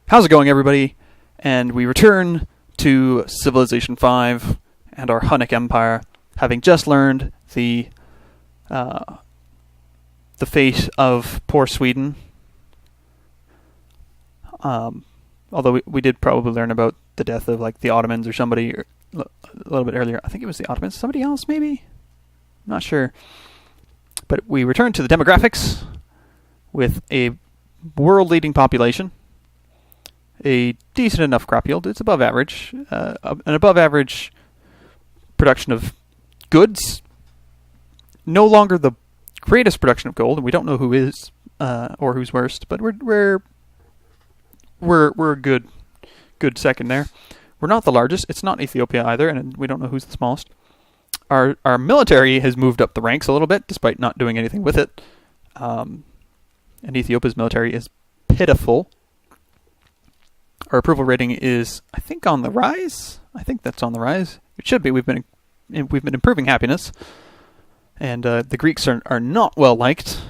How's it going, everybody? And we return to Civilization V and our Hunnic Empire, having just learned the fate of poor Sweden. Although we did probably learn about the death of like the Ottomans or somebody a little bit earlier. I think it was the Ottomans. Somebody else, maybe? I'm not sure. But we return to the demographics with a world-leading population, a decent enough crop yield. It's above average. An above-average production of goods. No longer the greatest production of gold, and we don't know who is or who's worst. But we're a good second there. We're not the largest. It's not Ethiopia either, and we don't know who's the smallest. Our military has moved up the ranks a little bit, despite not doing anything with it. And Ethiopia's military is pitiful. Our approval rating is, I think, on the rise. I think that's on the rise. It should be. We've been improving happiness, and the Greeks are not well liked.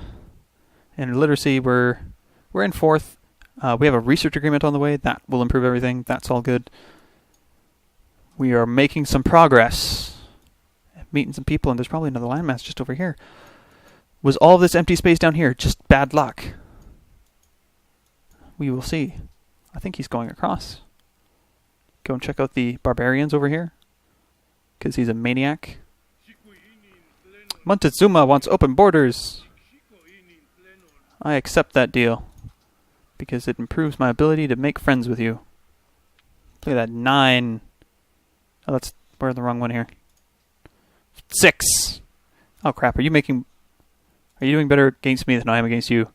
And literacy, we're in fourth. We have a research agreement on the way. That will improve everything. That's all good. We are making some progress. Meeting some people, and there's probably another landmass just over here. Was all this empty space down here just bad luck? We will see. I think he's going across. Go and check out the barbarians over here, because he's a maniac. Montezuma wants open borders. I accept that deal, because it improves my ability to make friends with you. Look at that, 9. Oh, we're in the wrong one here. 6. Oh crap! Are you doing better against me than I am against you?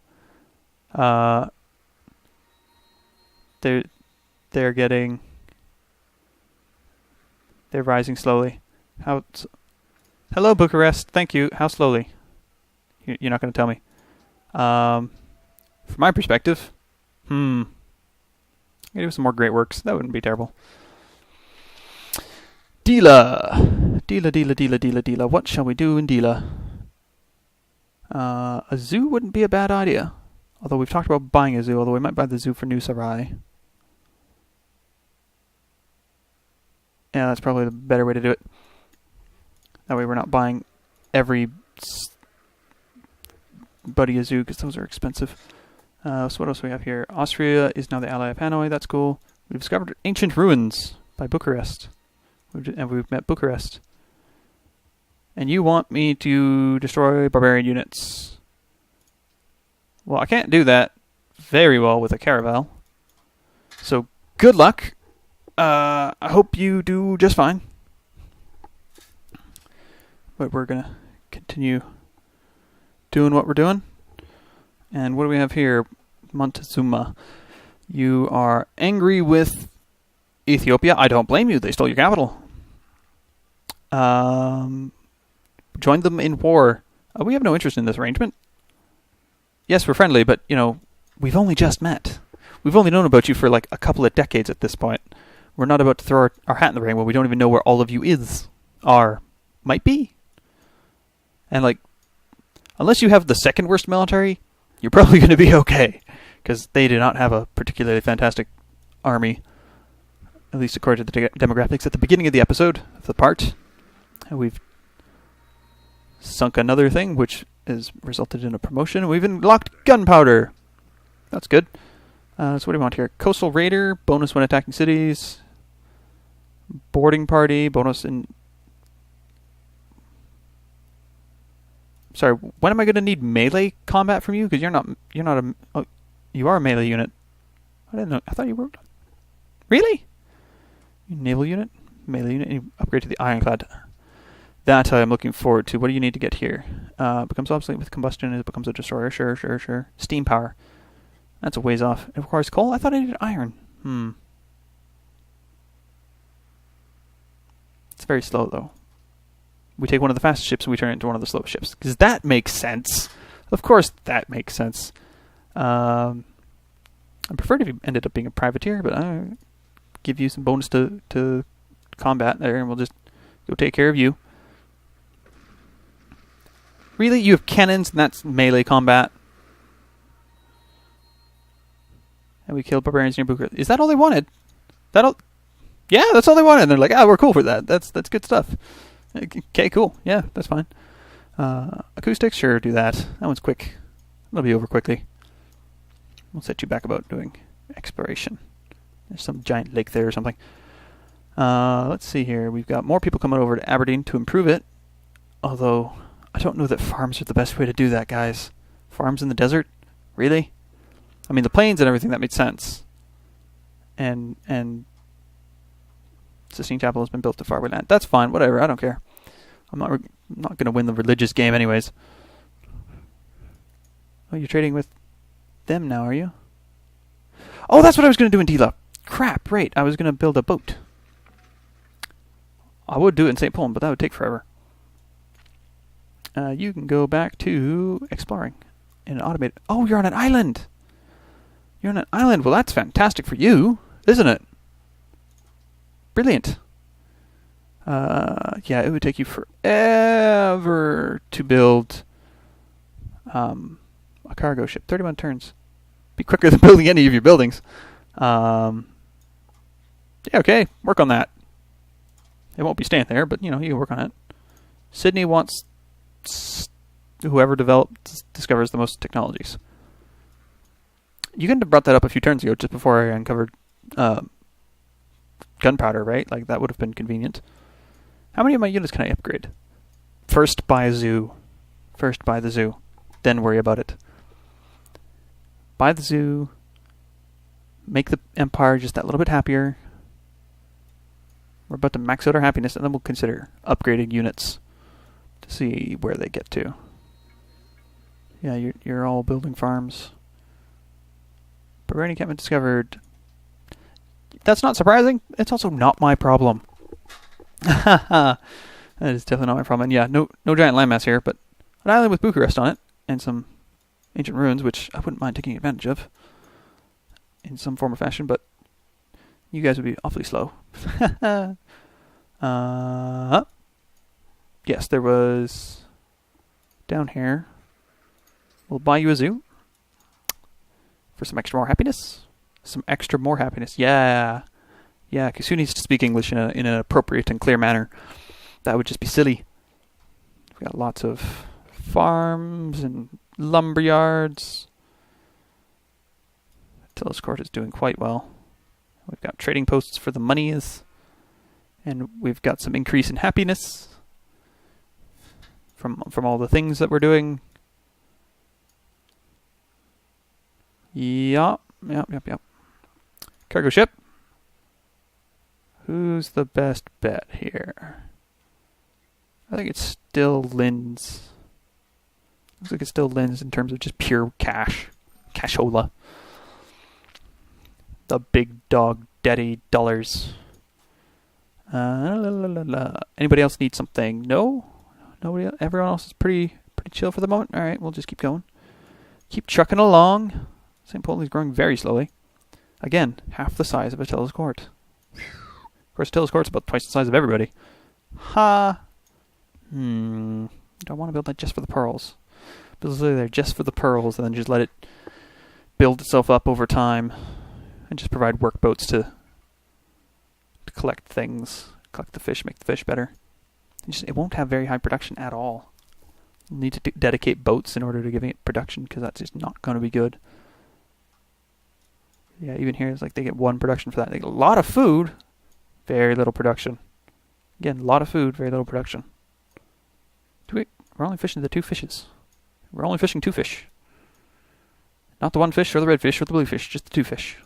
They're rising slowly. Hello, Bucharest. Thank you. How slowly? You're not going to tell me. From my perspective, I'm gonna do some more great works. That wouldn't be terrible. Dila. What shall we do in Dila? A zoo wouldn't be a bad idea. Although we've talked about buying a zoo, although we might buy the zoo for New Sarai. Yeah, that's probably the better way to do it. That way we're not buying every buddy a zoo, because those are expensive. So what else do we have here? Austria is now the ally of Hanoi. That's cool. We've discovered ancient ruins by Bucharest. And we've met Bucharest. And you want me to destroy barbarian units. Well, I can't do that very well with a caravel. So, good luck. I hope you do just fine. But we're going to continue doing what we're doing. And what do we have here? Montezuma. You are angry with Ethiopia. I don't blame you. They stole your capital. Joined them in war. We have no interest in this arrangement. Yes, we're friendly, but, we've only just met. We've only known about you for like a couple of decades at this point. We're not about to throw our hat in the ring when we don't even know where all of you might be. And unless you have the second worst military, you're probably going to be okay. Because they do not have a particularly fantastic army. At least according to the demographics at the beginning of the episode, of the part. And we've sunk another thing, which has resulted in a promotion. We've unlocked gunpowder. That's good. So what do we want here? Coastal Raider, bonus when attacking cities. Boarding party, bonus in... Sorry, when am I going to need melee combat from you? Because you're not a... Oh, you are a melee unit. I didn't know. I thought you were... Really? Naval unit? Melee unit? You upgrade to the Ironclad. That I'm looking forward to. What do you need to get here? Becomes obsolete with combustion. It becomes a destroyer. Sure. Steam power. That's a ways off. It requires coal? I thought I needed iron. It's very slow, though. We take one of the fastest ships and we turn it into one of the slowest ships. Because that makes sense. Of course that makes sense. I prefer if you ended up being a privateer, but I'll give you some bonus to combat there, and we'll just go take care of you. Really? You have cannons and that's melee combat? And we killed barbarians near Bucharest. Is that all they wanted? That all? Yeah, that's all they wanted. And they're like, we're cool for that. That's good stuff. Okay, cool. Yeah, that's fine. Acoustics, sure, do that. That one's quick. It'll be over quickly. We'll set you back about doing exploration. There's some giant lake there or something. Let's see here. We've got more people coming over to Aberdeen to improve it. Although, I don't know that farms are the best way to do that, guys. Farms in the desert? Really? I mean, the plains and everything, that made sense. And Sistine Chapel has been built to faraway land. That's fine, whatever, I don't care. I'm not going to win the religious game anyways. Oh, you're trading with them now, are you? Oh, that's what I was going to do in Dila. Crap, right. I was going to build a boat. I would do it in St. Paul, but that would take forever. You can go back to exploring in an automated... Oh, you're on an island! You're on an island. Well, that's fantastic for you, isn't it? Brilliant. Yeah, it would take you forever to build a cargo ship. 31 turns. Be quicker than building any of your buildings. Yeah, okay. Work on that. It won't be staying there, but, you can work on it. Sydney wants whoever discovers the most technologies. You couldn't have brought that up a few turns ago, just before I uncovered gunpowder, right? Like, that would have been convenient. How many of my units can I upgrade? First buy a zoo. First buy the zoo. Then worry about it. Buy the zoo. Make the empire just that little bit happier. We're about to max out our happiness, and then we'll consider upgrading units to see where they get to. Yeah, you're all building farms. Barbarian encampment discovered. That's not surprising. It's also not my problem. That is definitely not my problem. And yeah, no giant landmass here, but an island with Bucharest on it, and some ancient ruins, which I wouldn't mind taking advantage of in some form or fashion, but you guys would be awfully slow. Yes, there was down here. We'll buy you a zoo for some extra more happiness. Some extra more happiness. Yeah. Yeah, because who needs to speak English in an appropriate and clear manner? That would just be silly. We've got lots of farms and lumber yards. Attila's court is doing quite well. We've got trading posts for the monies. And we've got some increase in happiness from all the things that we're doing. Yep. Cargo ship. Who's the best bet here? I think it's still Linz. Looks like it's still Linz in terms of just pure cash. Cashola. The big dog daddy dollars. Anybody else need something? No? Nobody else? Everyone else is pretty chill for the moment? Alright, we'll just keep going. Keep trucking along. St. Polten's growing very slowly. Again, half the size of Attila's court. Of course, Attila's court's about twice the size of everybody. Ha! Don't want to build that just for the pearls. Build it there just for the pearls, and then just let it build itself up over time, and just provide workboats to collect things, collect the fish, make the fish better. It won't have very high production at all. You'll need to dedicate boats in order to giving it production, because that's just not going to be good. Yeah, even here, it's like they get one production for that. They get a lot of food, very little production. Again, a lot of food, very little production. We're only fishing the two fishes. We're only fishing two fish. Not the one fish or the red fish or the blue fish, just the two fish.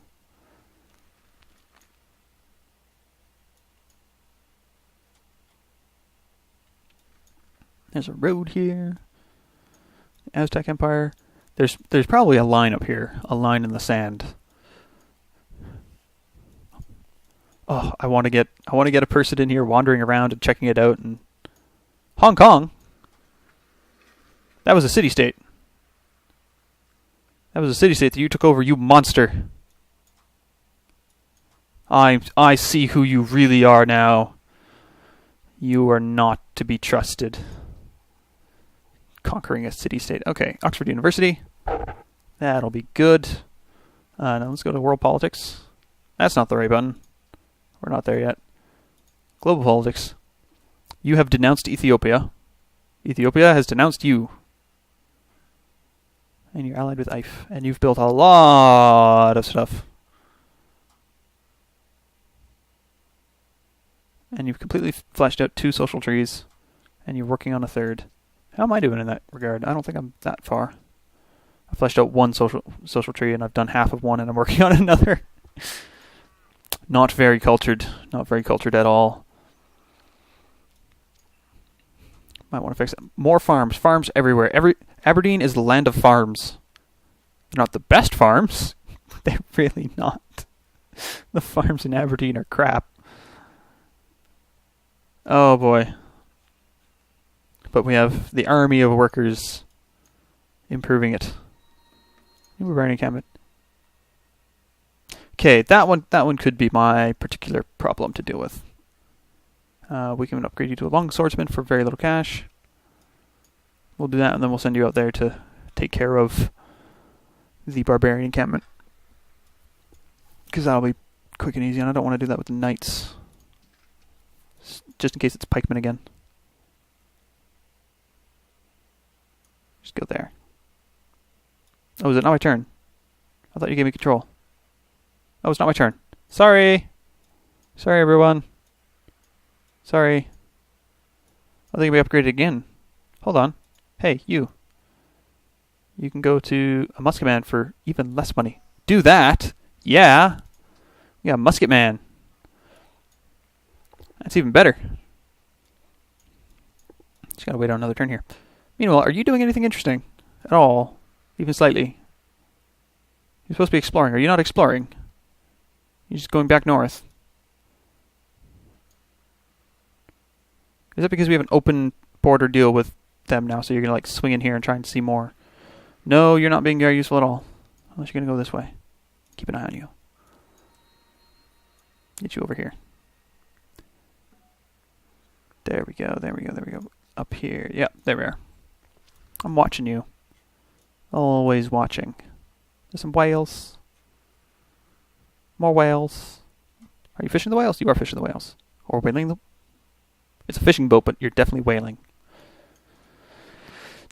There's a road here. Aztec Empire. There's probably a line up here, a line in the sand. Oh, I want to get a person in here wandering around and checking it out. And Hong Kong. That was a city-state. That was a city-state that you took over, you monster. I see who you really are now. You are not to be trusted. Conquering a city-state. Okay, Oxford University. That'll be good. Now let's go to world politics. That's not the right button. We're not there yet. Global politics. You have denounced Ethiopia. Ethiopia has denounced you. And you're allied with IFE. And you've built a lot of stuff. And you've completely fleshed out 2 social trees. And you're working on a 3rd. How am I doing in that regard? I don't think I'm that far. I fleshed out 1 social tree and I've done half of one and I'm working on another. Not very cultured. Not very cultured at all. Might want to fix it. More farms. Farms everywhere. Aberdeen is the land of farms. They're not the best farms. They're really not. The farms in Aberdeen are crap. Oh boy. But we have the army of workers improving it. We're running encampment. Okay, that one could be my particular problem to deal with. We can upgrade you to a long swordsman for very little cash. We'll do that, and then we'll send you out there to take care of the barbarian encampment. Because that'll be quick and easy, and I don't want to do that with the knights. Just in case it's pikemen again. Just go there. Oh, is it not my turn? I thought you gave me control. Oh, it's not my turn. Sorry! Sorry, everyone. Sorry. I think we upgraded again. Hold on. Hey, you. You can go to a musket man for even less money. Do that! Yeah! We got a musket man. That's even better. Just gotta wait on another turn here. Meanwhile, are you doing anything interesting? At all? Even slightly? You're supposed to be exploring. Are you not exploring? You're just going back north. Is that because we have an open border deal with them now, so you're going to like swing in here and try and see more? No, you're not being very useful at all. Unless you're going to go this way. Keep an eye on you. Get you over here. There we go, there we go, there we go. Up here. Yep, there we are. I'm watching you. Always watching. There's some whales. More whales. Are you fishing the whales? You are fishing the whales. Or whaling them. It's a fishing boat, but you're definitely whaling.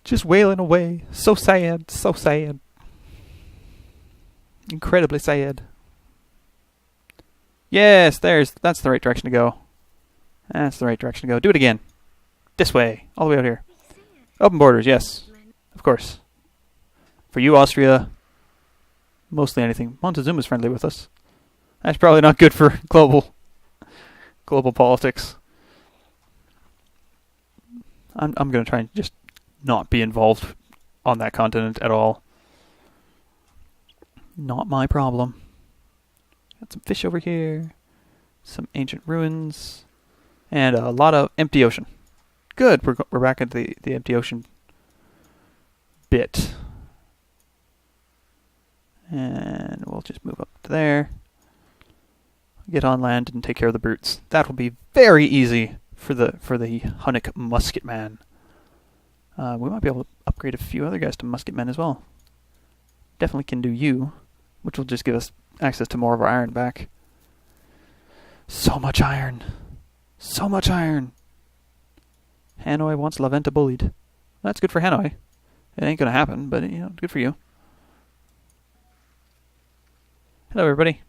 Just whaling away. So sad. So sad. Incredibly sad. Yes, that's the right direction to go. That's the right direction to go. Do it again. This way. All the way out here. Open borders, yes. Of course. For you, Austria, mostly anything. Montezuma's friendly with us. That's probably not good for global politics. I'm going to try and just not be involved on that continent at all. Not my problem. Got some fish over here. Some ancient ruins. And a lot of empty ocean. Good, we're back at the empty ocean bit. And we'll just move up to there. Get on land and take care of the brutes. That will be very easy for the Hunnic musket man. We might be able to upgrade a few other guys to musket men as well. Definitely can do you, which will just give us access to more of our iron back. So much iron. So much iron. Hanoi wants La Venta bullied. That's good for Hanoi. It ain't gonna happen, but good for you. Hello, everybody.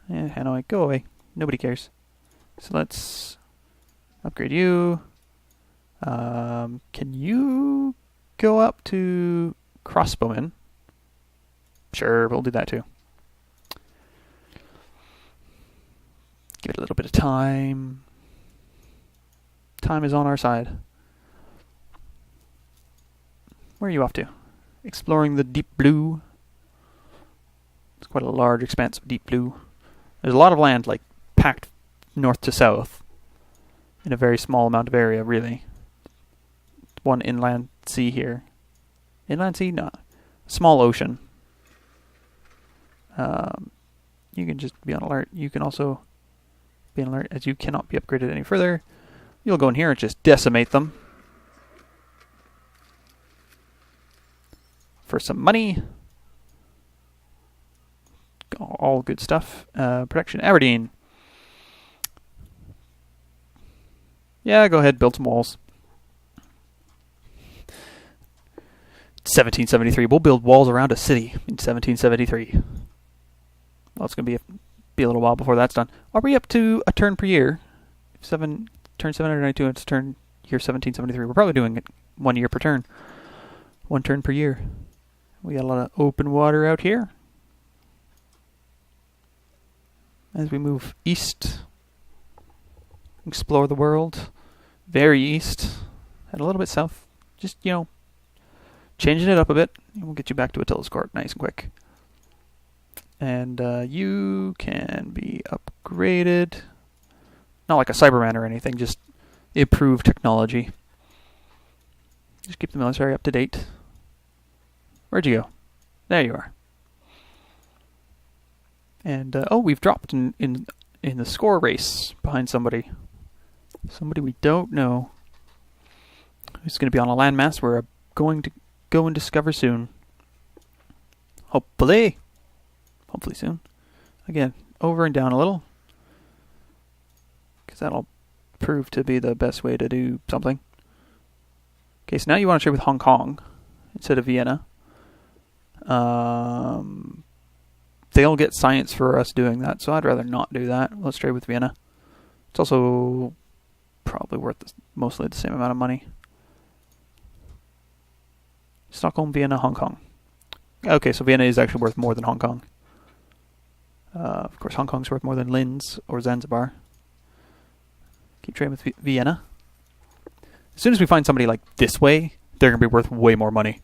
Yeah, Hanoi, go away. Nobody cares. So let's upgrade you. Can you go up to crossbowmen? Sure, we'll do that too. Give it a little bit of time. Time is on our side. Where are you off to? Exploring the deep blue. It's quite a large expanse of deep blue. There's a lot of land, like, packed north to south in a very small amount of area, really. One inland sea here. Inland sea? No. Small ocean. You can just be on alert. You can also be on alert as you cannot be upgraded any further. You'll go in here and just decimate them. For some money. all good stuff. Protection, Aberdeen. Yeah, go ahead, build some walls. 1773. We'll build walls around a city in 1773. Well, it's going to be a little while before that's done. Are we up to a turn per year? Turn 792, it's turn year 1773. We're probably doing it 1 year per turn. 1 turn per year. We got a lot of open water out here. As we move east, explore the world. Very east, and a little bit south. Just, changing it up a bit. We'll get you back to Attila's Court nice and quick. And you can be upgraded. Not like a Cyberman or anything, just improved technology. Just keep the military up to date. Where'd you go? There you are. And, we've dropped in the score race behind somebody. Somebody we don't know. Who's going to be on a landmass we're going to go and discover soon. Hopefully soon. Again, over and down a little. Because that'll prove to be the best way to do something. Okay, so now you want to trade with Hong Kong instead of Vienna. They'll get science for us doing that, so I'd rather not do that. Let's trade with Vienna. It's also probably worth mostly the same amount of money. Stockholm, Vienna, Hong Kong. Okay, so Vienna is actually worth more than Hong Kong. Of course, Hong Kong's worth more than Linz or Zanzibar. Keep trading with Vienna. As soon as we find somebody like this way, they're going to be worth way more money.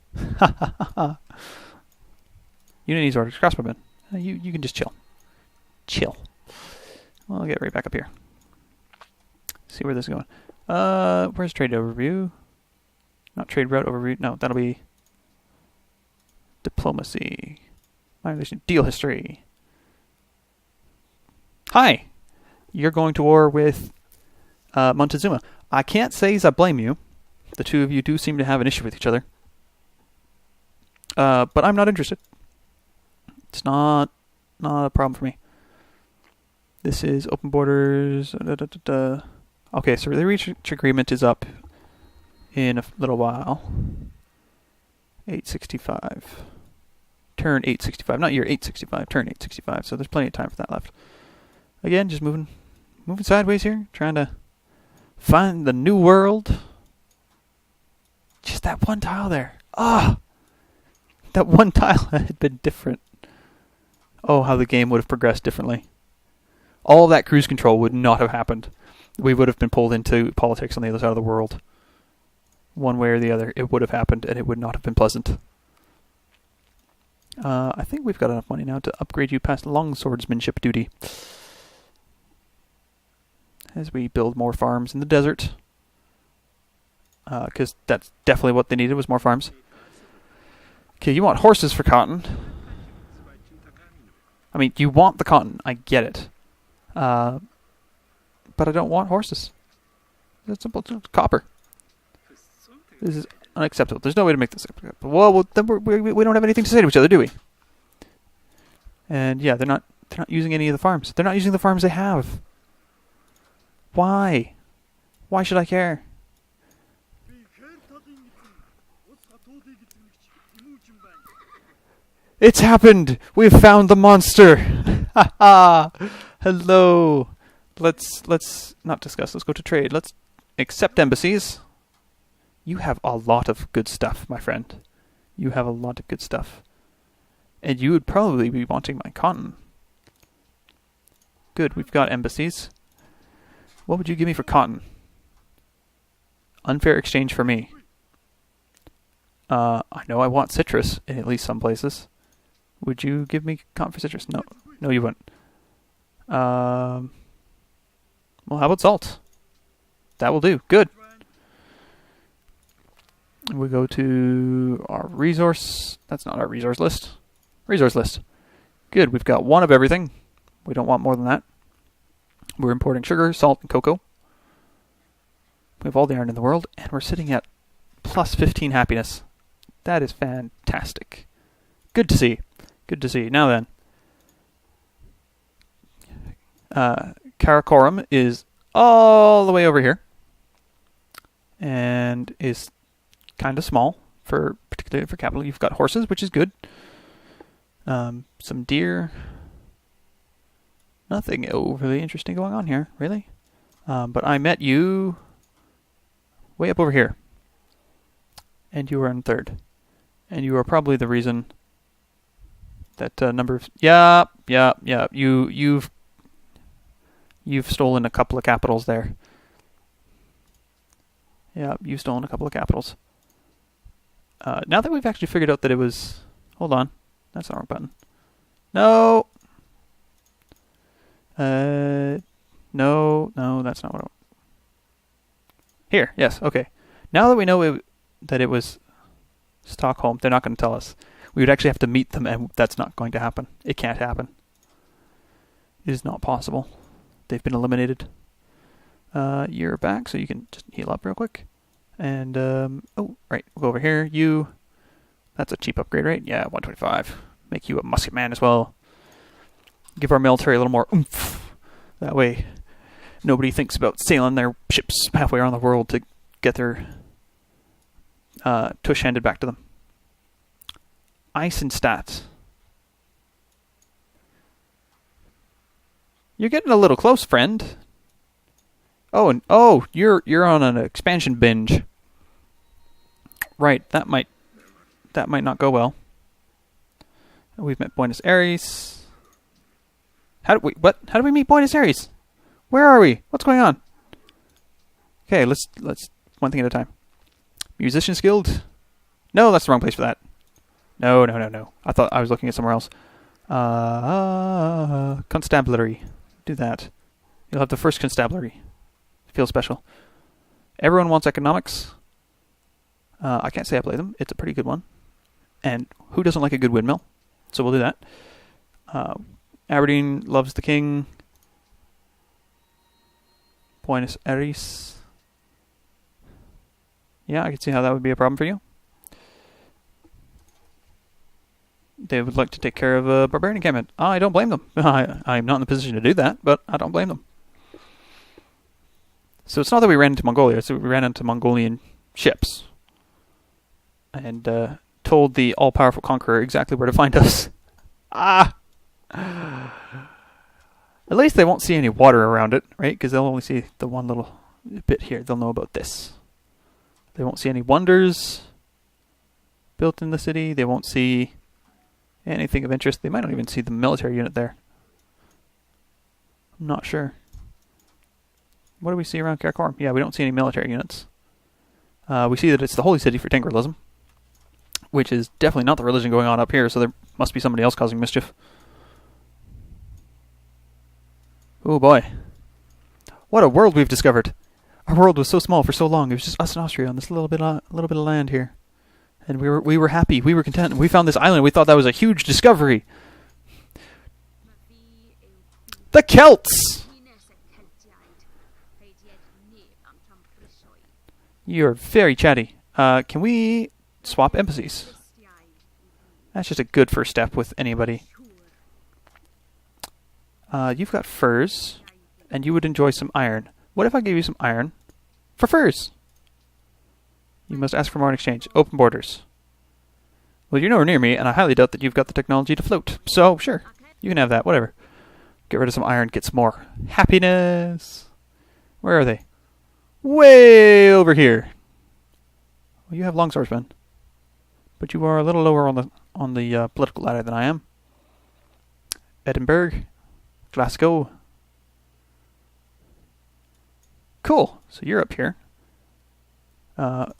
Unity's orders, crossbowmen. You can just chill. Chill. Well, I'll get right back up here. See where this is going. Where's trade overview? Not trade route overview. No, that'll be diplomacy. My relation. Deal history. Hi. You're going to war with Montezuma. I can't say I blame you. The two of you do seem to have an issue with each other. But I'm not interested. It's not a problem for me. This is open borders. Okay, so the reach agreement is up in a little while. 865. Turn 865. Not year 865. Turn 865. So there's plenty of time for that left. Again, just moving sideways here. Trying to find the new world. Just that one tile there. That one tile had been different. Oh, how the game would have progressed differently. All of that cruise control would not have happened. We would have been pulled into politics on the other side of the world. One way or the other, it would have happened, and it would not have been pleasant. I think we've got enough money now to upgrade you past long swordsmanship duty. As we build more farms in the desert. Because that's definitely what they needed, was more farms. Okay, you want horses for cotton. I mean, you want the cotton, I get it. But I don't want horses. It's simple. It's copper. This is unacceptable. There's no way to make this acceptable. Well, then we don't have anything to say to each other, do we? And yeah, they're not using any of the farms. They're not using the farms they have. Why? Why should I care? It's happened! We've found the monster! Ha ha! Hello! Let's not discuss. Let's go to trade. Let's accept embassies. You have a lot of good stuff, my friend. You have a lot of good stuff. And you would probably be wanting my cotton. Good, we've got embassies. What would you give me for cotton? Unfair exchange for me. I know I want citrus in at least some places. Would you give me cotton for citrus? No, you wouldn't. Well, how about salt? That will do. Good. We go to our resource. That's not our resource list. Resource list. Good. We've got one of everything. We don't want more than that. We're importing sugar, salt, and cocoa. We have all the iron in the world, and we're sitting at plus 15 happiness. That is fantastic. Good to see. Good to see. Now then, Karakorum is all the way over here, and is kind of small particularly for capital. You've got horses, which is good. Some deer. Nothing overly interesting going on here, really. But I met you way up over here, and you were in third, and you are probably the reason that number of you've stolen a couple of capitals there. Yeah, you've stolen a couple of capitals. Now that we've actually figured out that it was... Hold on. That's the wrong button. No! No, that's not what I want. Here, yes, okay. Now that we know that it was Stockholm, they're not going to tell us. We would actually have to meet them, and that's not going to happen. It can't happen. It is not possible. They've been eliminated. You're back, so you can just heal up real quick. And, oh, right, we'll go over here. You, that's a cheap upgrade, right? Yeah, 125. Make you a musket man as well. Give our military a little more oomph. That way, nobody thinks about sailing their ships halfway around the world to get their tush handed back to them. Ice and stats. You're getting a little close, friend. Oh, you're on an expansion binge. Right, that might not go well. We've met Buenos Aires. How do we meet Buenos Aires? Where are we? What's going on? Okay, let's one thing at a time. Musicians Guild? No, that's the wrong place for that. No. I thought I was looking at somewhere else. Constabulary. Do that. You'll have the first constabulary. Feel special. Everyone wants economics. I can't say I play them. It's a pretty good one. And who doesn't like a good windmill? So we'll do that. Aberdeen loves the king. Buenos Aires. Yeah, I can see how that would be a problem for you. They would like to take care of a barbarian encampment. I don't blame them. I'm not in the position to do that, but I don't blame them. So it's not that we ran into Mongolia, it's that we ran into Mongolian ships. And told the all-powerful conqueror exactly where to find us. At least they won't see any water around it, right? Because they'll only see the one little bit here. They'll know about this. They won't see any wonders built in the city. They won't see anything of interest. They might not even see the military unit there. I'm not sure. What do we see around Karakorum? Yeah, we don't see any military units. We see that it's the holy city for Tingrelism, which is definitely not the religion going on up here, so there must be somebody else causing mischief. Oh boy. What a world we've discovered. Our world was so small for so long. It was just us and Austria on this little bit of land here. And we were happy. We were content. We found this island. We thought that was a huge discovery. The Celts! You're very chatty. Can we swap embassies? That's just a good first step with anybody. You've got furs, and you would enjoy some iron. What if I gave you some iron for furs? You must ask for more in exchange. Open borders. Well, you're nowhere near me, and I highly doubt that you've got the technology to float. So, sure, you can have that, whatever. Get rid of some iron, get some more happiness. Where are they? Way over here. Well, you have long swordsmen, but you are a little lower on the political ladder than I am. Edinburgh, Glasgow. Cool. So you're up here. How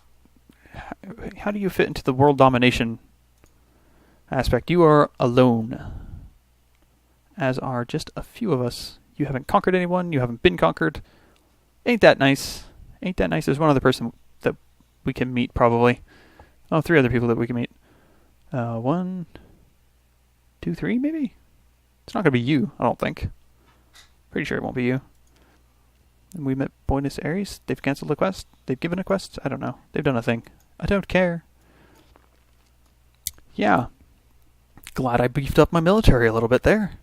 do you fit into the world domination aspect? You are alone, as are just a few of us. You haven't conquered anyone. You haven't been conquered. Ain't that nice? Ain't that nice? There's one other person that we can meet, probably. Oh, 3 other people that we can meet. 1, 2, 3, maybe? It's not going to be you, I don't think. Pretty sure it won't be you. And we met Buenos Aires. They've cancelled a quest. They've given a quest. I don't know. They've done a thing. I don't care. Yeah. Glad I beefed up my military a little bit there.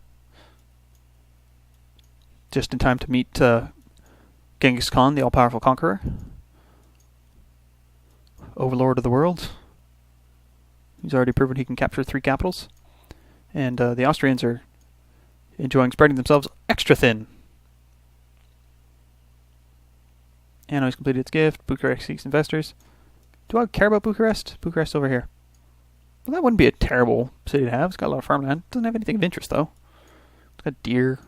just in time to meet Genghis Khan, the all-powerful conqueror, overlord of the world. He's already proven he can capture 3 capitals. And the Austrians are enjoying spreading themselves extra thin. Hannoi's completed its gift. Bucharest seeks investors. Do I care about Bucharest? Bucharest's over here. Well, that wouldn't be a terrible city to have. It's got a lot of farmland. Doesn't have anything of interest, though. It's got deer.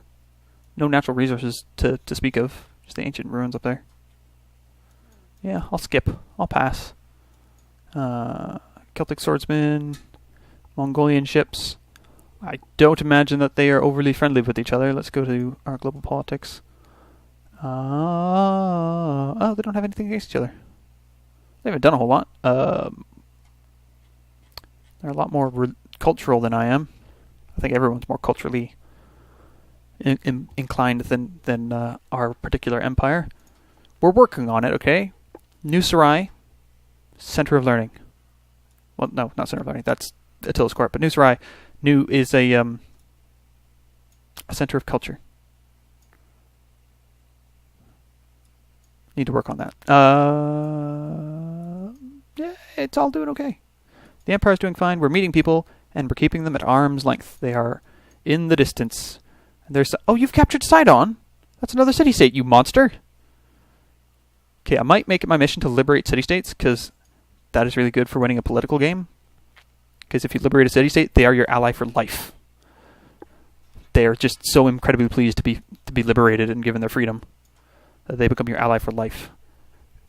No natural resources to speak of. Just the ancient ruins up there. Yeah, I'll skip. I'll pass. Celtic swordsmen. Mongolian ships. I don't imagine that they are overly friendly with each other. Let's go to our global politics. Oh, they don't have anything against each other. They haven't done a whole lot. They're a lot more cultural than I am. I think everyone's more culturally inclined than our particular empire. We're working on it, okay? New Sarai, Center of Learning. Well, no, not Center of Learning. That's Attila's Court. But New Sarai, New is a center of culture. Need to work on that. Yeah, it's all doing okay. The Empire's doing fine. We're meeting people, and we're keeping them at arm's length. They are in the distance. And there's you've captured Sidon. That's another city-state, you monster. Okay, I might make it my mission to liberate city-states, because that is really good for winning a political game. Because if you liberate a city-state, they are your ally for life. They are just so incredibly pleased to be liberated and given their freedom. They become your ally for life.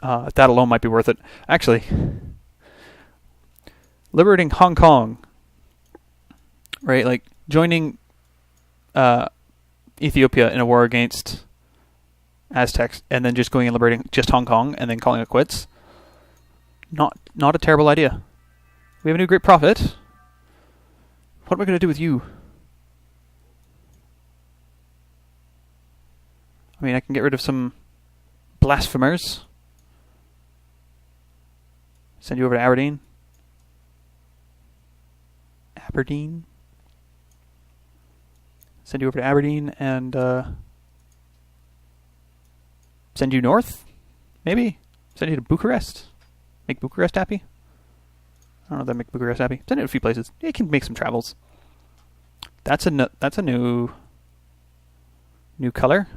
That alone might be worth it. Actually, liberating Hong Kong, right? Like joining Ethiopia in a war against Aztecs, and then just going and liberating just Hong Kong, and then calling it quits. Not a terrible idea. We have a new great prophet. What am I going to do with you? I mean, I can get rid of some blasphemers. Send you over to Aberdeen. Send you over to Aberdeen and send you north? Maybe? Send you to Bucharest? Make Bucharest happy? I don't know if that make Bucharest happy. Send it to a few places. It can make some travels. That's a new color.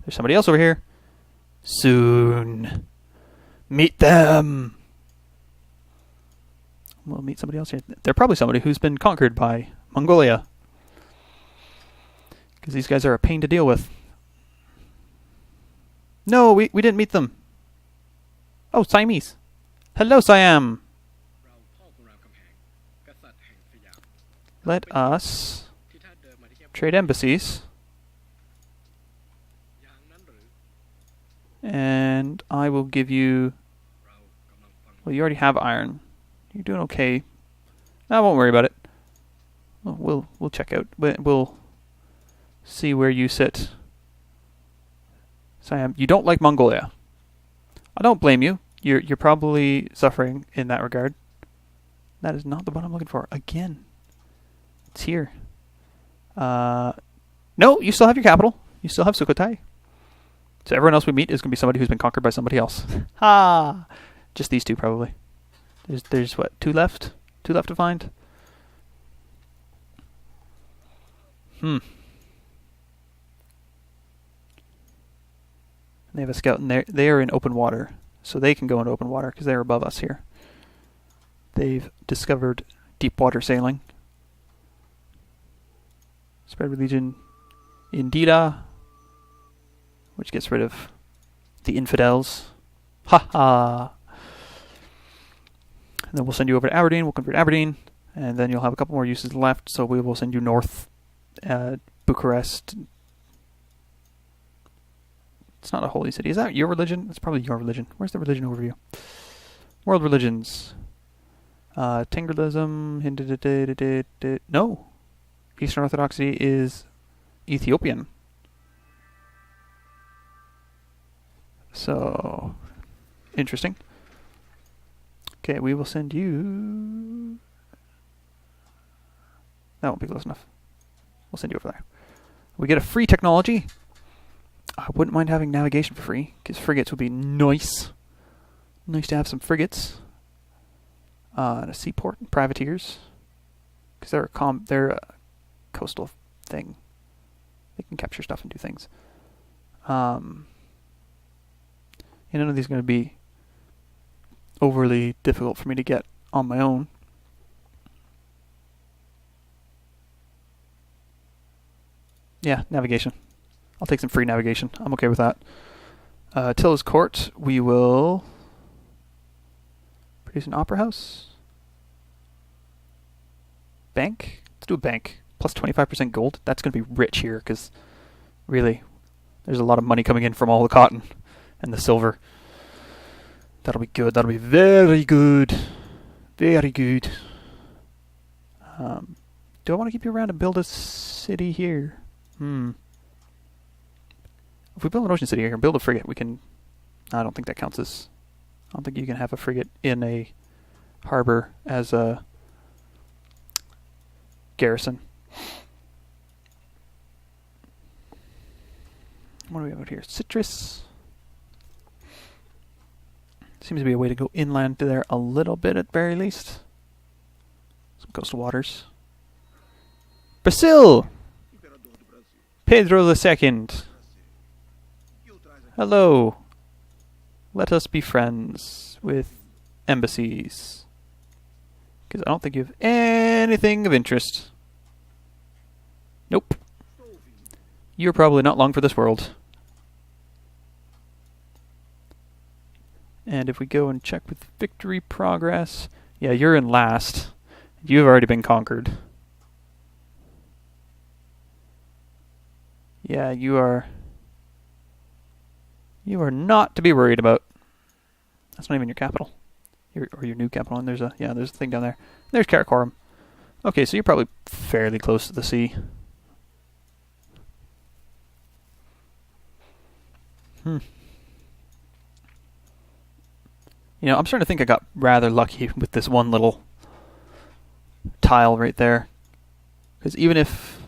There's somebody else over here. Soon. Meet them. We'll meet somebody else here. They're probably somebody who's been conquered by Mongolia. Because these guys are a pain to deal with. No, we didn't meet them. Oh, Siamese. Hello, Siam. Let us trade embassies. And I will give you... Well, you already have iron. You're doing okay. I won't worry about it. We'll check out. We'll see where you sit. Siam, you don't like Mongolia. I don't blame you. You're probably suffering in that regard. That is not the one I'm looking for. Again. It's here. No, you still have your capital. You still have Sukhothai. So everyone else we meet is going to be somebody who's been conquered by somebody else. Ha! Just these two, probably. There's what, 2 left? 2 left to find? They have a scout in there. They are in open water. So they can go into open water because they're above us here. They've discovered deep water sailing. Spread religion in Dida, which gets rid of the infidels. Ha ha! And then we'll send you over to Aberdeen. We'll convert Aberdeen. And then you'll have a couple more uses left. So we will send you north. Bucharest. It's not a holy city. Is that your religion? It's probably your religion. Where's the religion overview? World religions. Tingrism. No. Eastern Orthodoxy is Ethiopian. So, interesting. Okay, we will send you... That won't be close enough. We'll send you over there. We get a free technology. I wouldn't mind having navigation for free, because frigates would be nice. Nice to have some frigates. And a seaport and privateers. Because they're a coastal thing. They can capture stuff and do things. None of these are going to be overly difficult for me to get on my own. Yeah, navigation. I'll take some free navigation. I'm okay with that. Tilla's Court, we will produce an opera house. Bank? Let's do a bank. Plus 25% gold. That's going to be rich here, because really, there's a lot of money coming in from all the cotton and the silver. That'll be good. That'll be very good. Very good. Do I want to keep you around and build a city here? If we build an ocean city here and build a frigate, we can... I don't think that counts as... I don't think you can have a frigate in a harbor as a garrison. What do we have out here? Citrus. Seems to be a way to go inland to there a little bit at very least. Some coastal waters. Brazil! Pedro II. Hello. Let us be friends with embassies. Because I don't think you have anything of interest. Nope. You're probably not long for this world. And if we go and check with victory progress... Yeah, you're in last. You've already been conquered. Yeah, you are not to be worried about. That's not even your capital. Or your new capital. And there's a thing down there. There's Karakorum. Okay, so you're probably fairly close to the sea. You know, I'm starting to think I got rather lucky with this one little tile right there. Because even if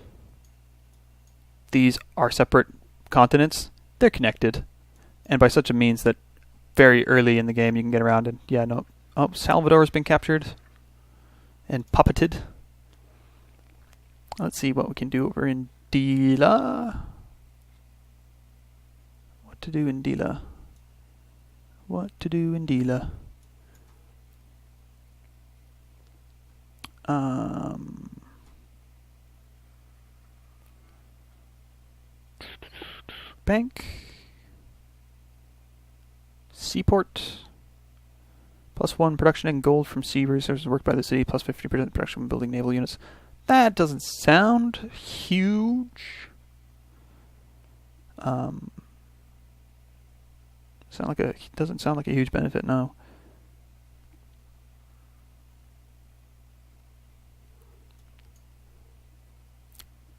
these are separate continents, they're connected. And by such a means that very early in the game you can get around and, yeah, no. Oh, Salvador's been captured and puppeted. Let's see what we can do over in Dila. What to do in Dila? What to do in Dila? Bank. Seaport. +1 production in gold from sea resources worked by the city. Plus 50% production from building naval units. That doesn't sound huge. Doesn't sound like a huge benefit, no.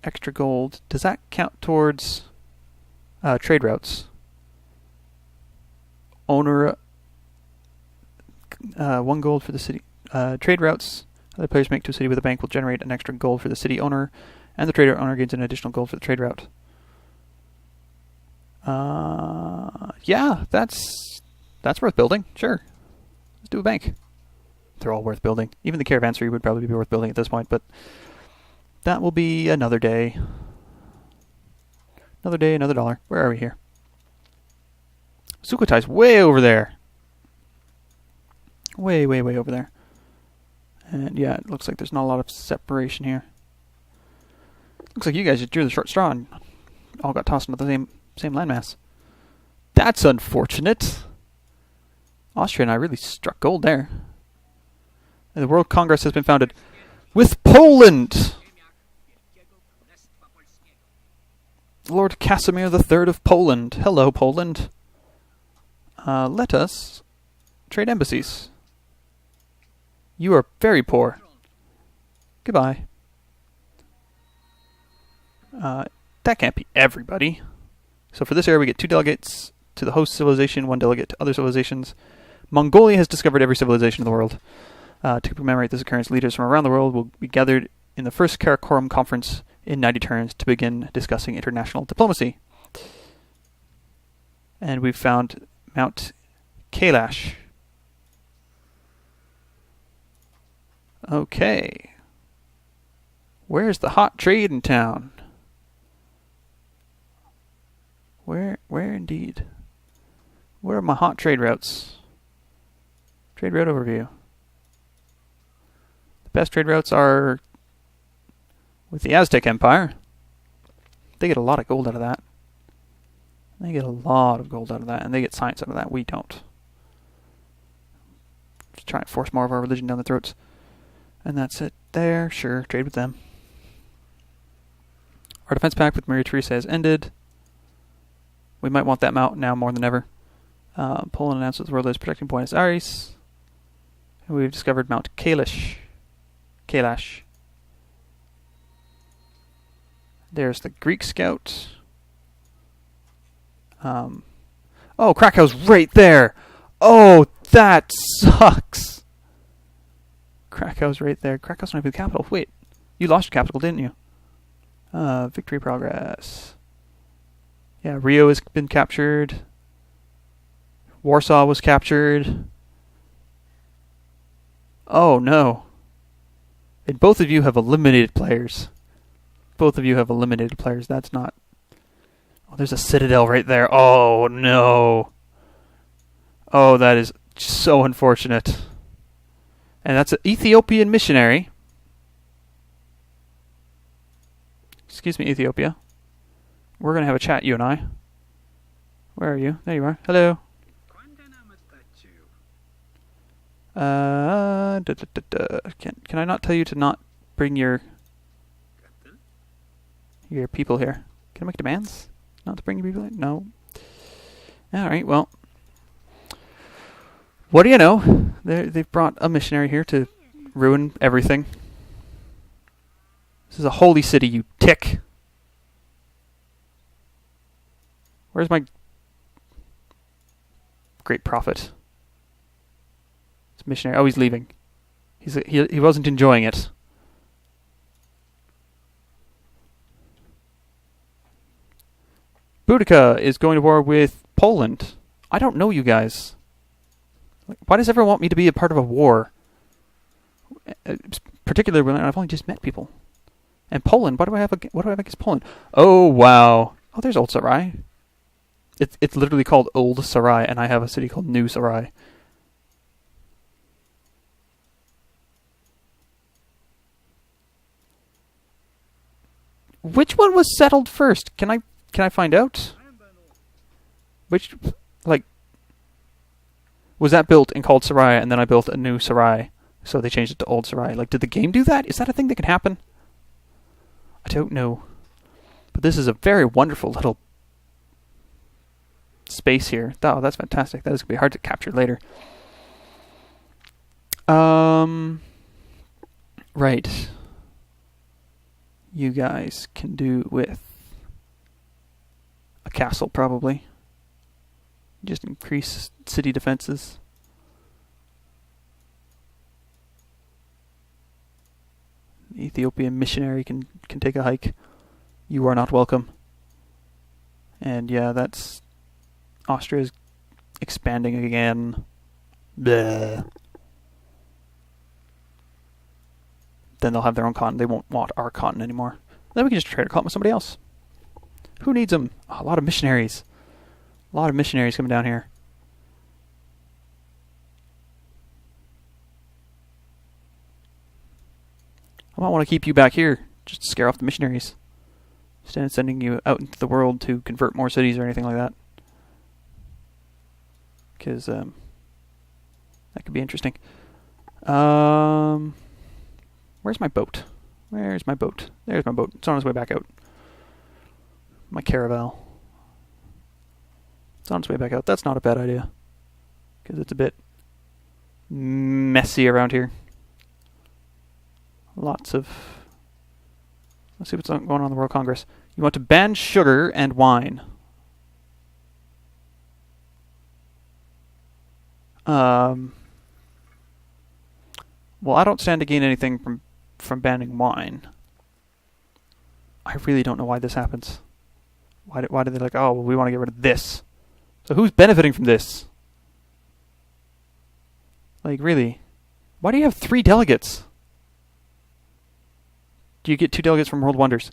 Extra gold. Does that count towards trade routes? Owner, 1 gold for the city. Trade routes other players make to a city with a bank will generate an extra gold for the city owner, and the trader owner gains an additional gold for the trade route. Yeah, that's worth building. Sure. Let's do a bank. They're all worth building. Even the caravansary would probably be worth building at this point, but that will be another day. Another day, another dollar. Where are we here? Sukhotai's way over there. Way, way, way over there. And yeah, it looks like there's not a lot of separation here. Looks like you guys just drew the short straw and all got tossed into the same landmass. That's unfortunate. Austria and I really struck gold there. And the World Congress has been founded with Poland! Lord Casimir III of Poland. Hello, Poland. Let us trade embassies. You are very poor. Goodbye. That can't be everybody. So for this area we get 2 delegates to the host civilization, 1 delegate to other civilizations. Mongolia has discovered every civilization in the world. To commemorate this occurrence, leaders from around the world will be gathered in the first Karakorum conference in 90 turns to begin discussing international diplomacy. And we've found Mount Kailash. Okay. Where's the hot trade in town? Where indeed? Where are my hot trade routes? Trade route overview. The best trade routes are with the Aztec Empire. They get a lot of gold out of that. They get a lot of gold out of that, and they get science out of that. We don't. Just try and force more of our religion down their throats. And that's it there. Sure, trade with them. Our defense pact with Maria Theresa has ended. We might want that mount now more than ever. Poland announced that the world is protecting Buenos Aires. And we've discovered Mount Kailash. There's the Greek scout. Oh, Krakow's right there! Oh, that sucks! Krakow's right there. Krakow's not even the capital. Wait, you lost your capital, didn't you? Victory progress. Yeah, Rio has been captured. Warsaw was captured. Oh, no. And both of you have eliminated players. That's not... Oh, there's a citadel right there. Oh, no. Oh, that is so unfortunate. And that's an Ethiopian missionary. Excuse me, Ethiopia. We're going to have a chat, you and I. Where are you? There you are. Hello. Can I not tell you to not bring your people here? Can I make demands? Not to bring your people here? No. Alright, well. What do you know? They've brought a missionary here to ruin everything. This is a holy city, you tick. Where's my great prophet? This missionary. Oh, he's leaving. He wasn't enjoying it. Boudica is going to war with Poland. I don't know you guys. Why does everyone want me to be a part of a war? Particularly when I've only just met people. And Poland, what do I have against Poland? Oh, wow. Oh, there's Old Sarai. It's literally called Old Sarai, and I have a city called New Sarai. Which one was settled first? Can I find out? Which, was that built and called Sarai, and then I built a new Sarai, so they changed it to Old Sarai? Did the game do that? Is that a thing that can happen? I don't know. But this is a very wonderful little space here. Oh, that's fantastic. That is going to be hard to capture later. Right. You guys can do with a castle, probably. Just increase city defenses. The Ethiopian missionary can take a hike. You are not welcome. And yeah, that's... Austria's expanding again. Bleh. Then they'll have their own continent. They won't want our continent anymore. Then we can just trade our continent with somebody else. Who needs them? Oh, a lot of missionaries. A lot of missionaries coming down here. I might want to keep you back here, just to scare off the missionaries. Instead of sending you out into the world to convert more cities or anything like that. Because, that could be interesting. Where's my boat? Where's my boat? There's my boat. It's on its way back out. My caravel. It's on its way back out. That's not a bad idea. Because it's a bit messy around here. Lots of... Let's see what's going on in the World Congress. You want to ban sugar and wine. Well, I don't stand to gain anything from banning wine. I really don't know why this happens. Why do they oh, well, we want to get rid of this. So who's benefiting from this? Like, really? Why do you have 3 delegates? Do you get 2 delegates from World Wonders?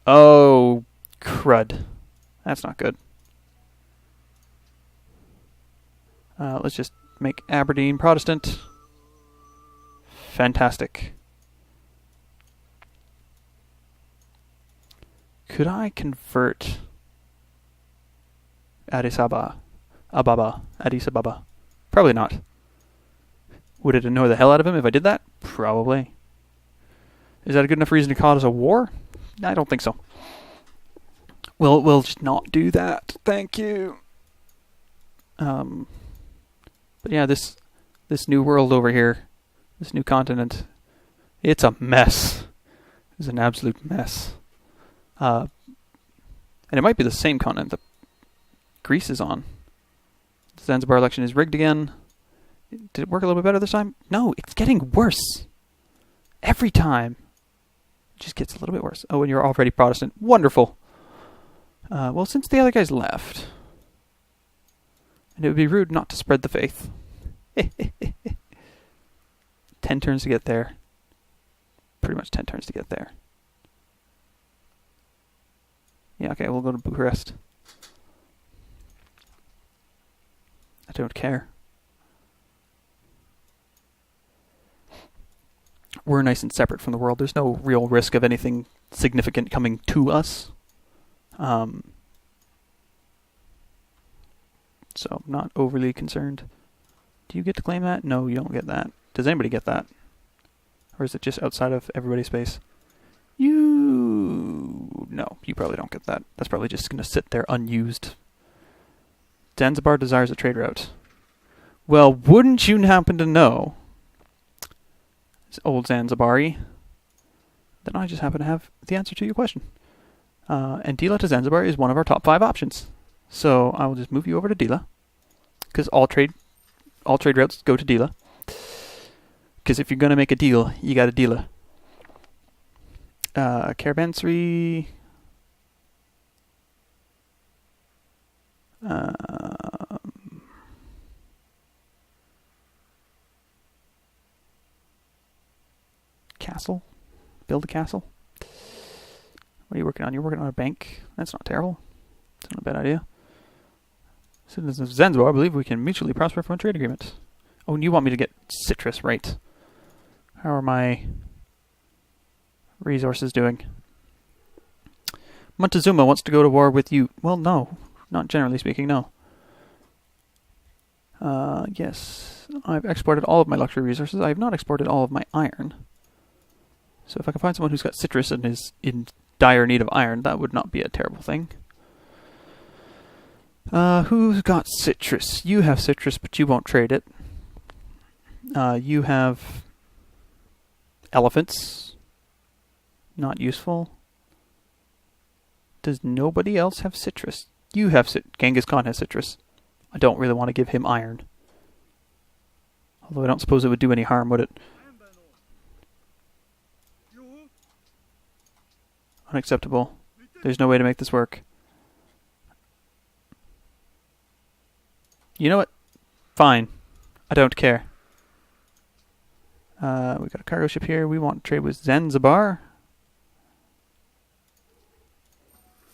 Oh, crud. That's not good. Let's just make Aberdeen Protestant. Fantastic. Could I convert Addis Ababa? Addis Ababa? Probably not. Would it annoy the hell out of him if I did that? Probably. Is that a good enough reason to cause a war? I don't think so. We'll just not do that. Thank you. But yeah, this new world over here, this new continent, it's a mess. It's an absolute mess. And it might be the same continent that Greece is on. The Zanzibar election is rigged again. Did it work a little bit better this time? No, it's getting worse. Every time. It just gets a little bit worse. Oh, and you're already Protestant. Wonderful. Well, since the other guys left, and it would be rude not to spread the faith. 10 turns to get there. Pretty much 10 turns to get there. Yeah, okay, we'll go to Bucharest. I don't care. We're nice and separate from the world. There's no real risk of anything significant coming to us. So I'm not overly concerned. Do you get to claim that? No, you don't get that. Does anybody get that? Or is it just outside of everybody's space? No, you probably don't get that. That's probably just going to sit there unused. Zanzibar desires a trade route. Well, wouldn't you happen to know, old Zanzibari, that I just happen to have the answer to your question. And Dila to Zanzibar is one of our top 5 options. So I will just move you over to Dila, because all trade routes go to Dila. Because if you're going to make a deal, you got a Dila. Caravanserai. Castle. Build a castle. What are you working on? You're working on a bank. That's not terrible. It's not a bad idea. Citizens of Zanzibar believe we can mutually prosper from a trade agreement. Oh, and you want me to get citrus, right? How are my resources doing? Montezuma wants to go to war with you. Well, no. Not generally speaking, no. Yes. I've exported all of my luxury resources. I have not exported all of my iron. So if I can find someone who's got citrus and is in dire need of iron, that would not be a terrible thing. Who's got citrus? You have citrus, but you won't trade it. You have elephants. Not useful. Does nobody else have citrus? You have Genghis Khan has citrus. I don't really want to give him iron. Although I don't suppose it would do any harm, would it? Unacceptable. There's no way to make this work. You know what? Fine. I don't care. We got a cargo ship here. We want to trade with Zanzibar,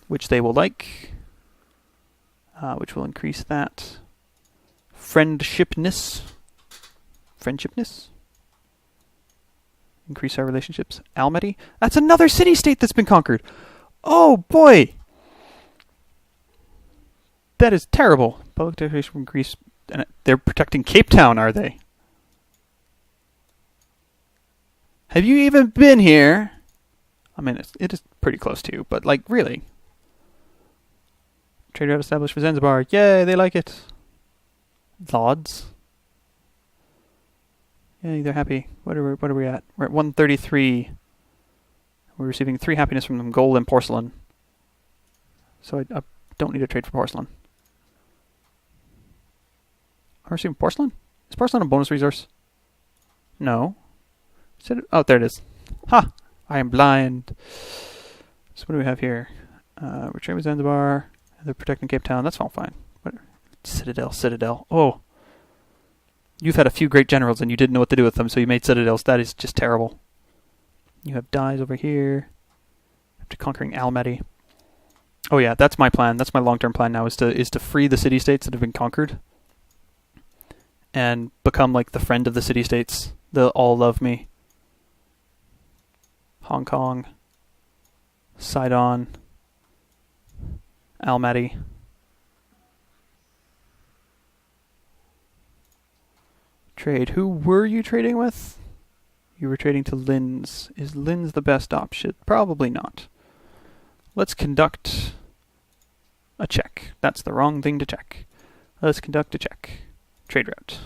which they will like, which will increase that friendshipness. Increase our relationships. Almaty? That's another city-state that's been conquered. Oh, boy! That is terrible. Public declaration from Greece. And they're protecting Cape Town, are they? Have you even been here? I mean, it is pretty close to you, but, like, really? Trade route established for Zanzibar. Yay, they like it. Lords. Yay, they're happy. What are we at? We're at 133. We're receiving 3 happiness from them, gold and porcelain. So I don't need to trade for porcelain. I'm receiving porcelain? Is porcelain a bonus resource? No. Oh, there it is. Ha! I am blind. So what do we have here? We're trading with Zanzibar. They're protecting Cape Town. That's all fine. Citadel, Citadel. Oh. You've had a few great generals and you didn't know what to do with them, so you made citadels. That is just terrible. You have dies over here. After conquering Almaty. Oh yeah, that's my plan. That's my long-term plan now, is to free the city-states that have been conquered. And become like the friend of the city-states. They'll all love me. Hong Kong. Sidon. Almaty. Trade. Who were you trading with? You were trading to Linz. Is Linz the best option? Probably not. Let's conduct a check. That's the wrong thing to check. Let's conduct a check. Trade route.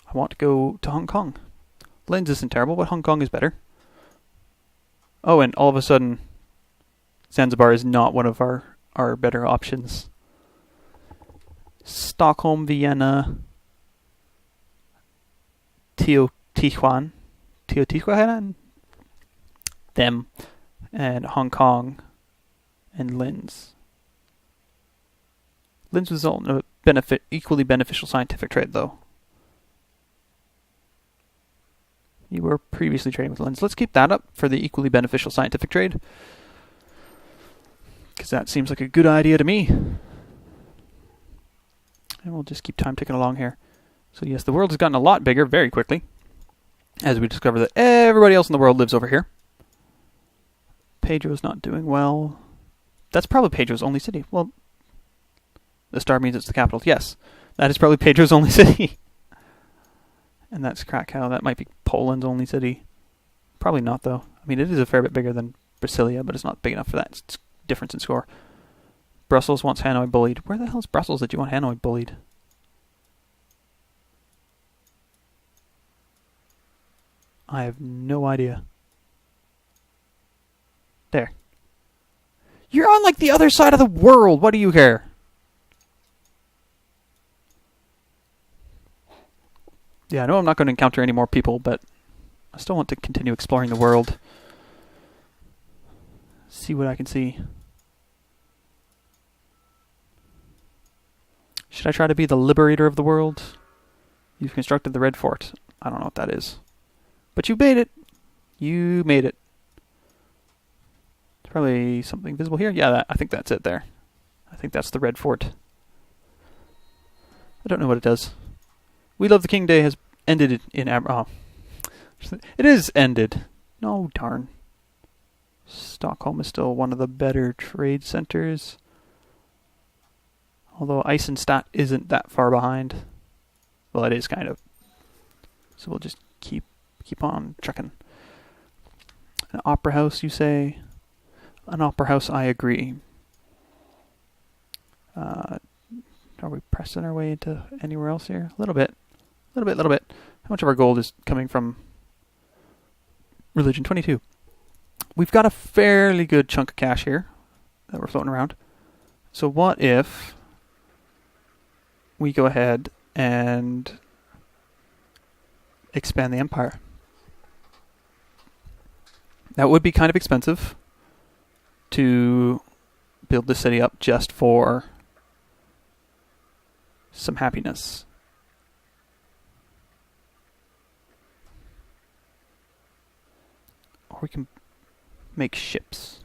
I want to go to Hong Kong. Linz isn't terrible, but Hong Kong is better. Oh, and all of a sudden, Zanzibar is not one of our better options. Stockholm, Vienna, Teotihuacan, them, and Hong Kong, and Linz. Linz was all equally beneficial scientific trade, though. You were previously trading with Linz. Let's keep that up for the equally beneficial scientific trade, because that seems like a good idea to me. And we'll just keep time ticking along here. So yes, the world has gotten a lot bigger very quickly, as we discover that everybody else in the world lives over here. Pedro's not doing well. That's probably Pedro's only city. Well, the star means it's the capital. Yes, that is probably Pedro's only city. And that's Krakow. That might be Poland's only city. Probably not, though. I mean, it is a fair bit bigger than Brasilia, but it's not big enough for that. It's difference in score. Brussels wants Hanoi bullied. Where the hell is Brussels that you want Hanoi bullied? I have no idea. There. You're on like the other side of the world. What do you care? Yeah, I know I'm not going to encounter any more people, but I still want to continue exploring the world. See what I can see. Should I try to be the liberator of the world? You've constructed the Red Fort. I don't know what that is. But you made it. You made it. There's probably something visible here. Yeah, I think that's it there. I think that's the Red Fort. I don't know what it does. We Love the King Day has ended in it is ended. No, darn. Stockholm is still one of the better trade centers. Although Eisenstadt isn't that far behind. Well, it is kind of. So we'll just keep on trucking. An opera house, you say? An opera house, I agree. Are we pressing our way into anywhere else here? A little bit. How much of our gold is coming from religion? 22. We've got a fairly good chunk of cash here that we're floating around. So what if we go ahead and expand the empire? That would be kind of expensive to build the city up just for some happiness. Or we can make ships.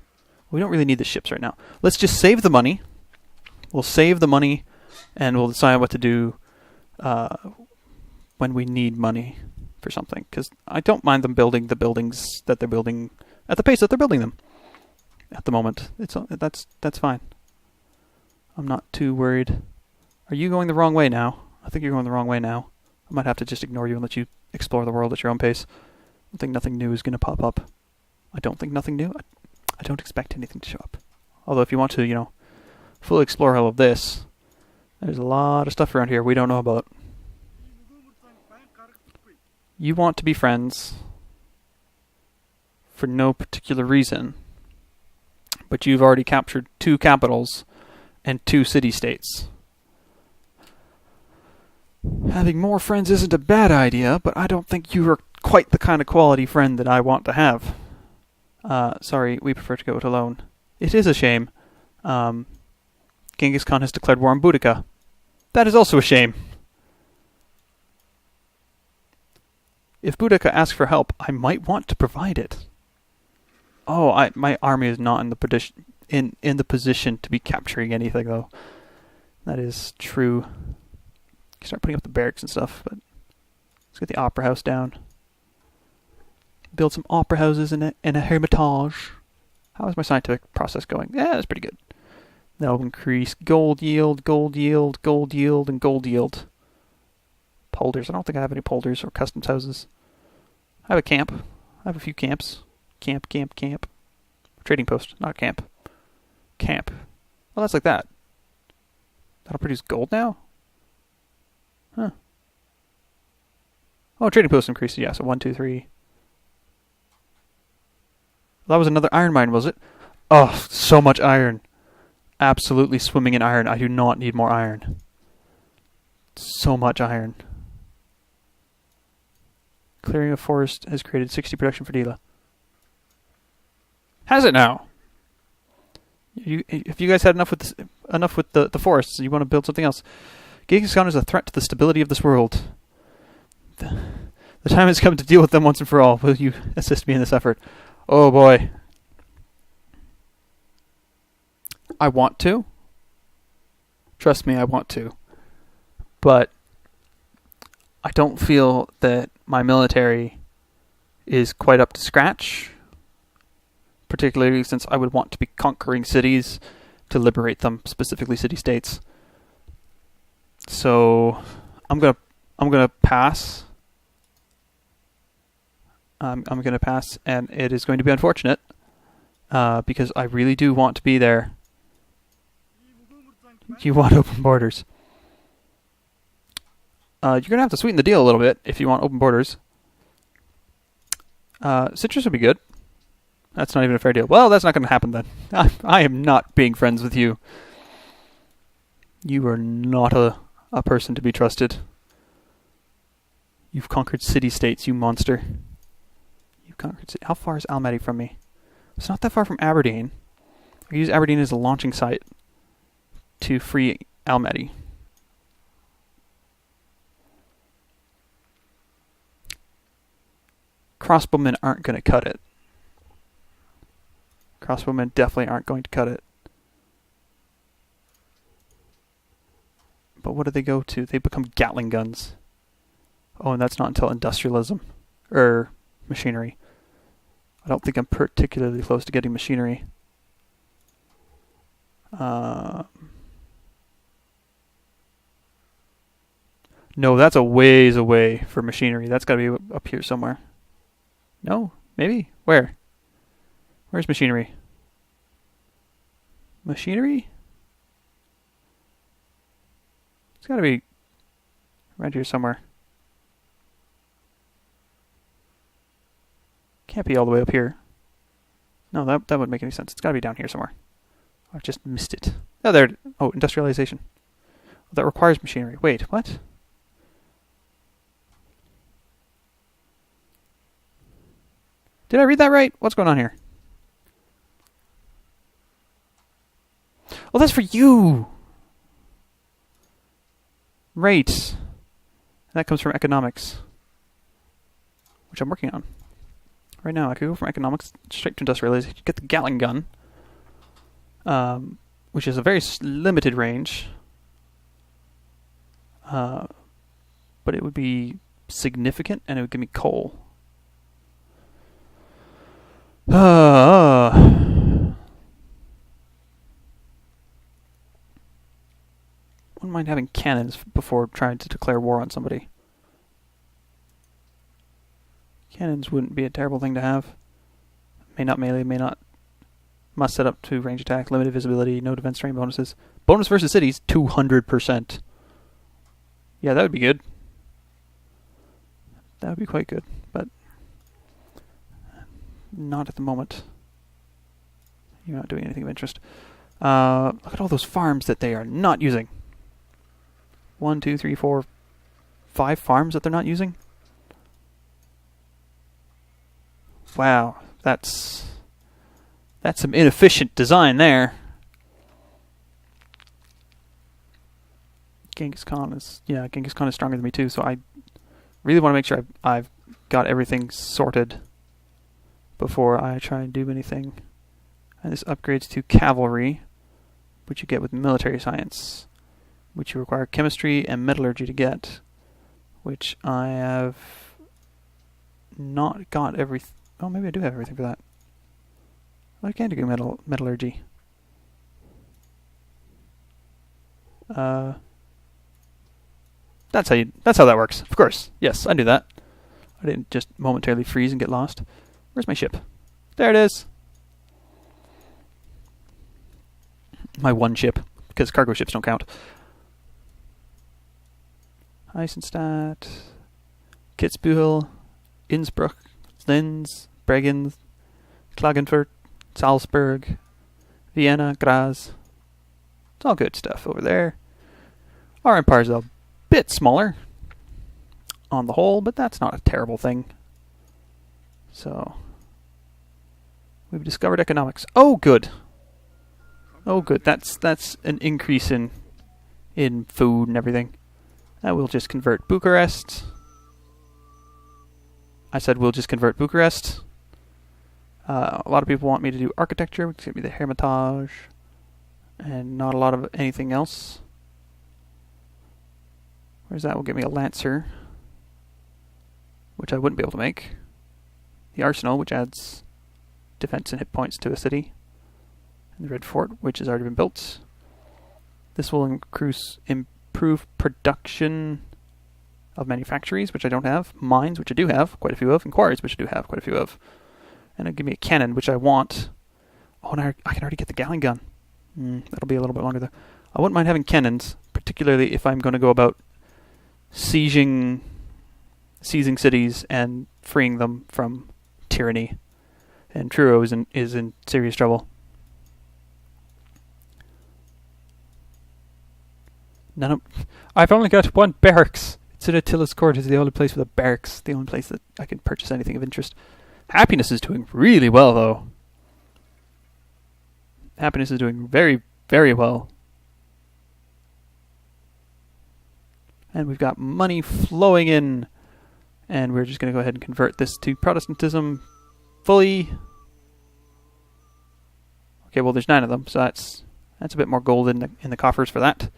We don't really need the ships right now. Let's just save the money. We'll save the money and we'll decide what to do when we need money for something. Because I don't mind them building the buildings that they're building at the pace that they're building them at the moment. That's fine. I'm not too worried. Are you going the wrong way now? I think you're going the wrong way now. I might have to just ignore you and let you explore the world at your own pace. I think nothing new is going to pop up. I don't think nothing new. I don't expect anything to show up. Although if you want to, fully explore all of this, there's a lot of stuff around here we don't know about. You want to be friends for no particular reason, but you've already captured 2 capitals and 2 city-states. Having more friends isn't a bad idea, but I don't think you are quite the kind of quality friend that I want to have. Sorry, we prefer to go it alone. It is a shame. Genghis Khan has declared war on Boudica. That is also a shame. If Boudica asks for help, I might want to provide it. Oh, my army is not in the position to be capturing anything, though. That is true. Start putting up the barracks and stuff, but let's get the opera house down. Build some opera houses in a hermitage. How is my scientific process going? Yeah, that's pretty good. That'll increase gold yield, gold yield, gold yield, and gold yield. Polders. I don't think I have any polders or customs houses. I have a camp. I have a few camps. Camp. Trading post, not camp. Camp. Well, that's like that. That'll produce gold now? Huh. Oh, trading post increased. Yeah, so 1, 2, 3. That was another iron mine, was it? Oh, so much iron. Absolutely swimming in iron. I do not need more iron. So much iron. Clearing a forest has created 60 production for Dila. Has it now? If you guys had enough with the forests, you want to build something else. Genghis Khan is a threat to the stability of this world. The time has come to deal with them once and for all. Will you assist me in this effort? Oh boy. I want to. Trust me, I want to. But I don't feel that my military is quite up to scratch. Particularly since I would want to be conquering cities to liberate them, specifically city-states. So I'm gonna pass. I'm gonna pass, and it is going to be unfortunate because I really do want to be there. You want open borders. You're gonna have to sweeten the deal a little bit if you want open borders. Citrus would be good. That's not even a fair deal. Well, that's not going to happen then. I am not being friends with you. You are not a person to be trusted. You've conquered city-states, you monster. You've conquered... How far is Almaty from me? It's not that far from Aberdeen. I use Aberdeen as a launching site to free Almaty. Crossbowmen aren't going to cut it. Crossbowmen definitely aren't going to cut it. But what do they go to? They become Gatling guns. Oh, and that's not until industrialism. Machinery. I don't think I'm particularly close to getting machinery. No, that's a ways away for machinery. That's got to be up here somewhere. No? Maybe? Where? Where's machinery? Machinery? It's got to be right here somewhere. Can't be all the way up here. No, that wouldn't make any sense. It's got to be down here somewhere. I've just missed it. Oh, there. Oh, industrialization. That requires machinery. Wait, what? Did I read that right? What's going on here? Oh, that's for you! Right. That comes from economics. Which I'm working on. Right now, I could go from economics straight to industrialization. Get the Gatling gun. Which is a very limited range. But it would be significant, and it would give me coal. Wouldn't mind having cannons before trying to declare war on somebody. Cannons wouldn't be a terrible thing to have. May not melee, may not. Must set up to range attack, limited visibility, no defense terrain bonuses. Bonus versus cities, 200%. Yeah, that would be good. That would be quite good, but not at the moment. You're not doing anything of interest. Look at all those farms that they are not using. 1, 2, 3, 4, 5 farms that they're not using? Wow, that's some inefficient design there. Genghis Khan is stronger than me too, so I really want to make sure I've got everything sorted before I try and do anything. And this upgrades to cavalry, which you get with military science, which you require chemistry and metallurgy to get, which I have not got everything. Oh, maybe I do have everything for that. I can't do metallurgy. That's how that works. Of course. Yes, I do that. I didn't just momentarily freeze and get lost. Where's my ship? There it is. My one ship, because cargo ships don't count. Eisenstadt, Kitzbühel, Innsbruck, Linz, Bregenz, Klagenfurt, Salzburg, Vienna, Graz. It's all good stuff over there. Our empire's a bit smaller on the whole, but that's not a terrible thing. So, we've discovered economics. Oh, good. Oh, good. That's an increase in food and everything. Now we'll just convert Bucharest. I said we'll just convert Bucharest. A lot of people want me to do architecture, which is going to be the Hermitage, and not a lot of anything else. Whereas that will give me a Lancer, which I wouldn't be able to make. The Arsenal, which adds defense and hit points to a city. And the Red Fort, which has already been built. This will improve production of manufactories, which I don't have. Mines, which I do have quite a few of. And quarries, which I do have quite a few of. And it'll give me a cannon, which I want. Oh, and I can already get the Gatling gun. That'll be a little bit longer though. I wouldn't mind having cannons, particularly if I'm going to go about seizing cities and freeing them from tyranny. And Truro is in serious trouble. I've only got one barracks. It's in Attila's court. It's the only place with a barracks. The only place that I can purchase anything of interest. Happiness is doing really well, though. Happiness is doing very, very well. And we've got money flowing in. And we're just going to go ahead and convert this to Protestantism fully. Okay, well, there's 9 of them, so that's a bit more gold in the coffers for that.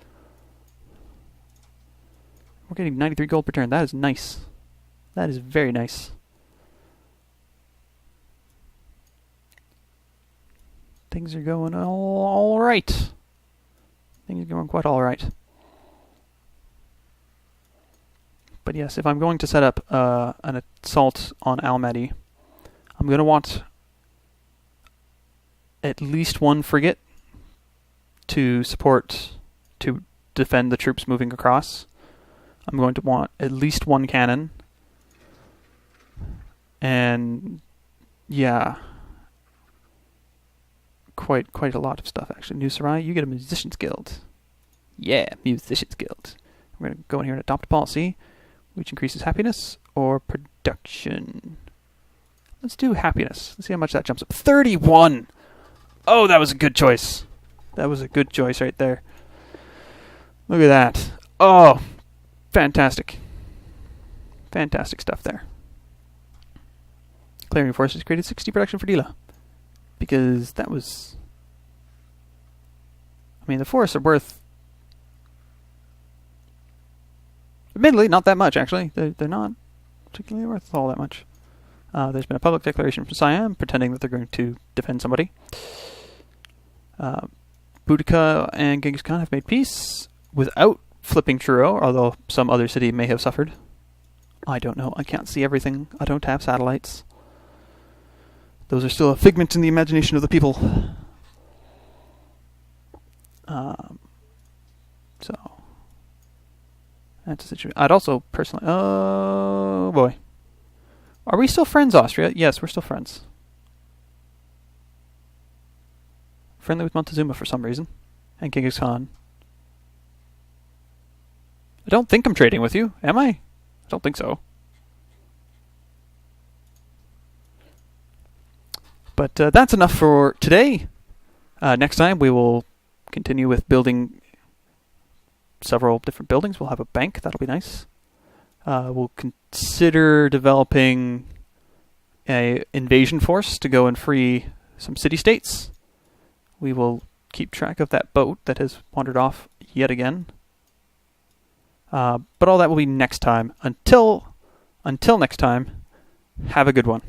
We're getting 93 gold per turn. That is nice. That is very nice. Things are going all right. Things are going quite all right. But yes, if I'm going to set up an assault on Almaty, I'm going to want at least one frigate to defend the troops moving across. I'm going to want at least one cannon. And yeah, quite a lot of stuff actually. New Sarai, you get a Musicians Guild. Yeah, Musicians Guild. We're going to go in here and adopt a policy which increases happiness or production. Let's do happiness. Let's see how much that jumps up. 31! Oh, that was a good choice. That was a good choice right there. Look at that. Oh, fantastic. Fantastic stuff there. Clearing Forces created 60 production for Dila. Because that was... I mean, the forests are worth... Admittedly, not that much, actually. They're not particularly worth all that much. There's been a public declaration from Siam pretending that they're going to defend somebody. Boudica and Genghis Khan have made peace without flipping Truro, although some other city may have suffered. I don't know. I can't see everything. I don't have satellites. Those are still a figment in the imagination of the people. So... that's a situation. I'd also personally... Oh, boy. Are we still friends, Austria? Yes, we're still friends. Friendly with Montezuma for some reason. And Genghis Khan. I don't think I'm trading with you, am I? I don't think so. But that's enough for today. Next time we will continue with building several different buildings. We'll have a bank. That'll be nice. We'll consider developing a invasion force to go and free some city-states. We will keep track of that boat that has wandered off yet again. But all that will be next time. Until next time, have a good one.